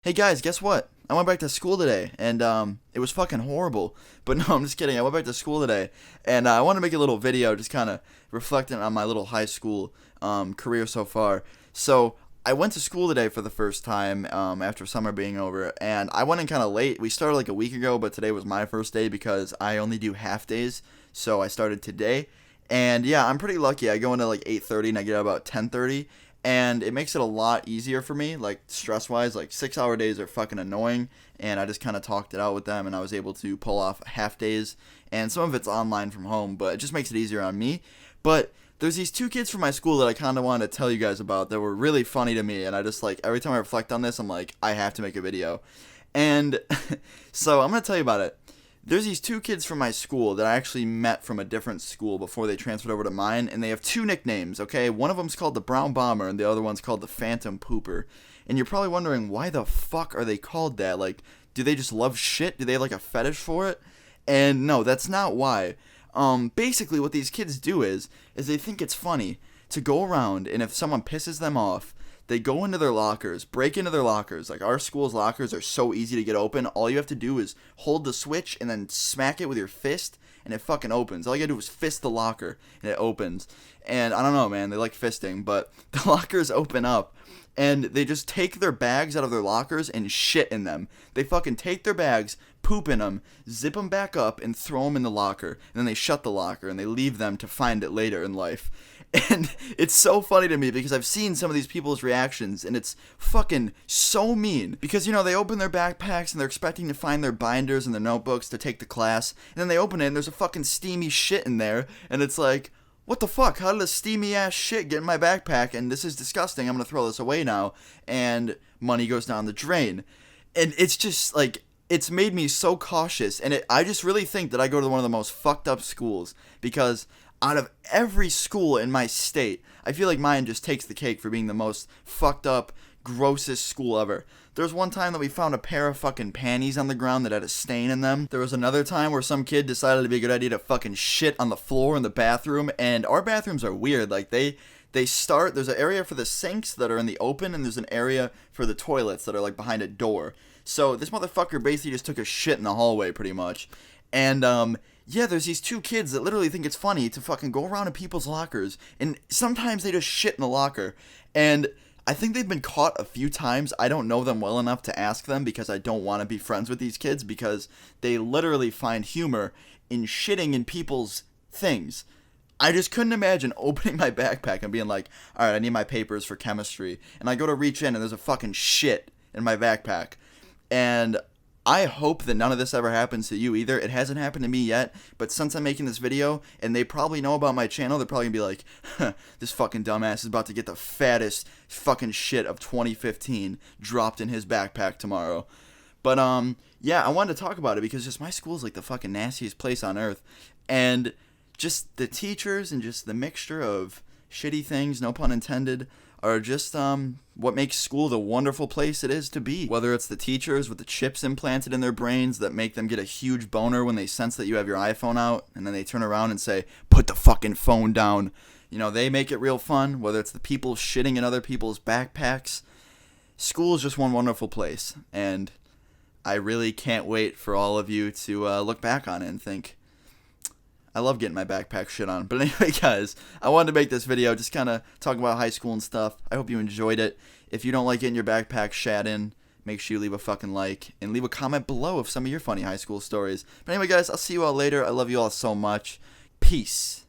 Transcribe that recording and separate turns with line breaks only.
Hey guys, guess what? I went back to school today, and it was fucking horrible. But no, I'm just kidding. I went back to school today, and I want to make a little video, just kind of reflecting on my little high school career so far. So I went to school today for the first time after summer being over, and I went in kind of late. We started like a week ago, but today was my first day because I only do half days, so I started today. And yeah, I'm pretty lucky. I go into like 8:30 and I get out about 10:30, and it makes it a lot easier for me, like stress wise. Like 6 hour days are fucking annoying, and I just kind of talked it out with them, and I was able to pull off half days, and some of it's online from home, but it just makes it easier on me. But there's these two kids from my school that I kind of wanted to tell you guys about that were really funny to me, and I just like every time I reflect on this, I'm like, I have to make a video. And so I'm gonna tell you about it. There's these two kids from my school that I actually met from a different school before they transferred over to mine, and they have two nicknames, okay? One of them's called the Brown Bomber, and the other one's called the Phantom Pooper. And you're probably wondering, why the fuck are they called that? Like, do they just love shit? Do they have like a fetish for it? And no, that's not why. Basically, what these kids do is they think it's funny to go around, and if someone pisses them off, they go into their lockers, break into their lockers. Like our school's lockers are so easy to get open. All you have to do is hold the switch and then smack it with your fist, and it fucking opens. All you gotta do is fist the locker, and it opens. And I don't know, man, they like fisting, but the lockers open up, and they just take their bags out of their lockers and shit in them. They fucking take their bags, poop in them, zip them back up, and throw them in the locker. And then they shut the locker, and they leave them to find it later in life. And it's so funny to me because I've seen some of these people's reactions, and it's fucking so mean. Because, you know, they open their backpacks and they're expecting to find their binders and their notebooks to take to class, and then they open it and there's a fucking steamy shit in there, and it's like, what the fuck? How did a steamy ass shit get in my backpack? And this is disgusting. I'm gonna throw this away now. And money goes down the drain. And it's just like, it's made me so cautious. And I just really think that I go to one of the most fucked up schools, because out of every school in my state, I feel like mine just takes the cake for being the most fucked up, grossest school ever. There was one time that we found a pair of fucking panties on the ground that had a stain in them. There was another time where some kid decided it'd be a good idea to fucking shit on the floor in the bathroom, and our bathrooms are weird. Like they start, there's an area for the sinks that are in the open, and there's an area for the toilets that are like behind a door. So this motherfucker basically just took a shit in the hallway pretty much. And yeah, there's these two kids that literally think it's funny to fucking go around in people's lockers, and sometimes they just shit in the locker. And I think they've been caught a few times. I don't know them well enough to ask them because I don't want to be friends with these kids, because they literally find humor in shitting in people's things. I just couldn't imagine opening my backpack and being like, alright, I need my papers for chemistry. And I go to reach in and there's a fucking shit in my backpack. And I hope that none of this ever happens to you either. It hasn't happened to me yet, but since I'm making this video, and they probably know about my channel, they're probably gonna be like, huh, this fucking dumbass is about to get the fattest fucking shit of 2015 dropped in his backpack tomorrow. But, yeah, I wanted to talk about it because just my school is like the fucking nastiest place on earth. And just the teachers and just the mixture of shitty things, no pun intended, are just what makes school the wonderful place it is to be. Whether it's the teachers with the chips implanted in their brains that make them get a huge boner when they sense that you have your iPhone out, and then they turn around and say, put the fucking phone down. You know, they make it real fun. Whether it's the people shitting in other people's backpacks, school is just one wonderful place. And I really can't wait for all of you to look back on it and think, I love getting my backpack shit on. But anyway, guys, I wanted to make this video just kind of talk about high school and stuff. I hope you enjoyed it. If you don't like getting your backpack shat in, make sure you leave a fucking like and leave a comment below of some of your funny high school stories. But anyway, guys, I'll see you all later. I love you all so much. Peace.